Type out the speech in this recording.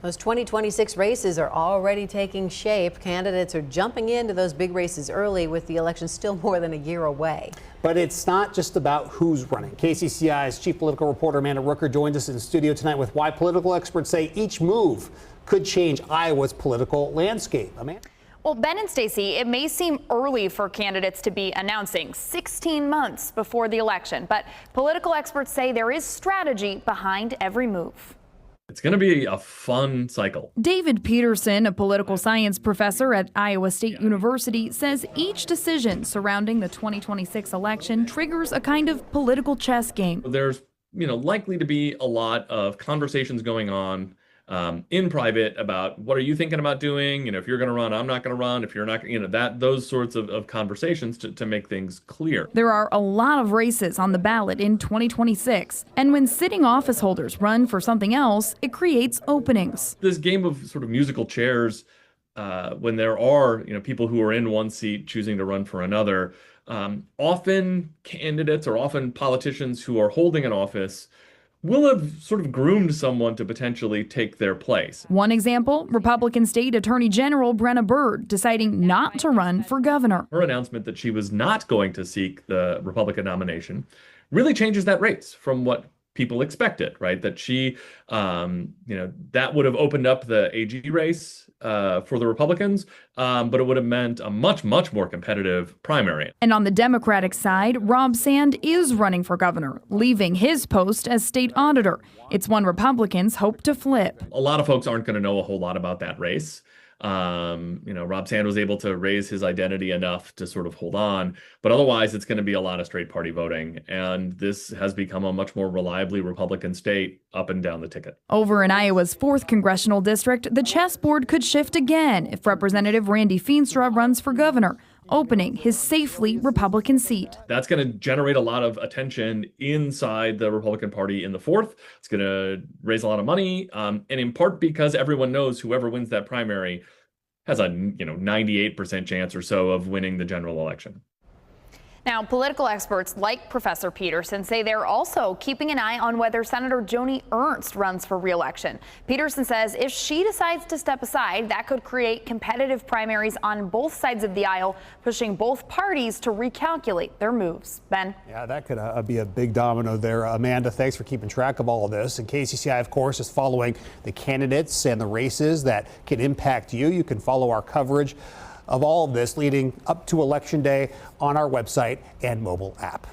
Those 2026 races are already taking shape. Candidates are jumping into those big races early with the election still more than a year away. But it's not just about who's running. KCCI's chief political reporter Amanda Rooker joins us in the studio tonight with why political experts say each move could change Iowa's political landscape. Amanda? Well, Ben and Stacey, it may seem early for candidates to be announcing 16 months before the election, but political experts say there is strategy behind every move. It's going to be a fun cycle. David Peterson, a political science professor at Iowa State University, says each decision surrounding the 2026 election triggers a kind of political chess game. There's, likely to be a lot of conversations going on in private about what are you thinking about doing? If you're going to run, I'm not going to run. If you're not, those sorts of conversations to make things clear. There are a lot of races on the ballot in 2026. And when sitting office holders run for something else, it creates openings. This game of sort of musical chairs, when there are, people who are in one seat choosing to run for another, often candidates or often politicians who are holding an office will have sort of groomed someone to potentially take their place. One example, Republican State Attorney General Brenna Bird deciding not to run for governor. Her announcement that she was not going to seek the Republican nomination really changes that race from what people expected, right? That she, that would have opened up the AG race for the Republicans, but it would have meant a much, much more competitive primary. And on the Democratic side, Rob Sand is running for governor, leaving his post as state auditor. It's one Republicans hope to flip. A lot of folks aren't going to know a whole lot about that race. Rob Sand was able to raise his identity enough to sort of hold on, but otherwise it's going to be a lot of straight party voting. And this has become a much more reliably Republican state up and down the ticket. Over in Iowa's 4th congressional district, the chessboard could shift again if Representative Randy Feenstra runs for governor, opening his safely Republican seat. That's going to generate a lot of attention inside the Republican Party in the 4th. It's going to raise a lot of money, and in part because everyone knows whoever wins that primary has a 98% chance or so of winning the general election. Now, political experts like Professor Peterson say they're also keeping an eye on whether Senator Joanie Ernst runs for re-election. Peterson says if she decides to step aside, that could create competitive primaries on both sides of the aisle, pushing both parties to recalculate their moves. Ben? Yeah, that could be a big domino there. Amanda, thanks for keeping track of all of this. And KCCI, of course, is following the candidates and the races that can impact you. You can follow our coverage of all of this leading up to Election Day on our website and mobile app.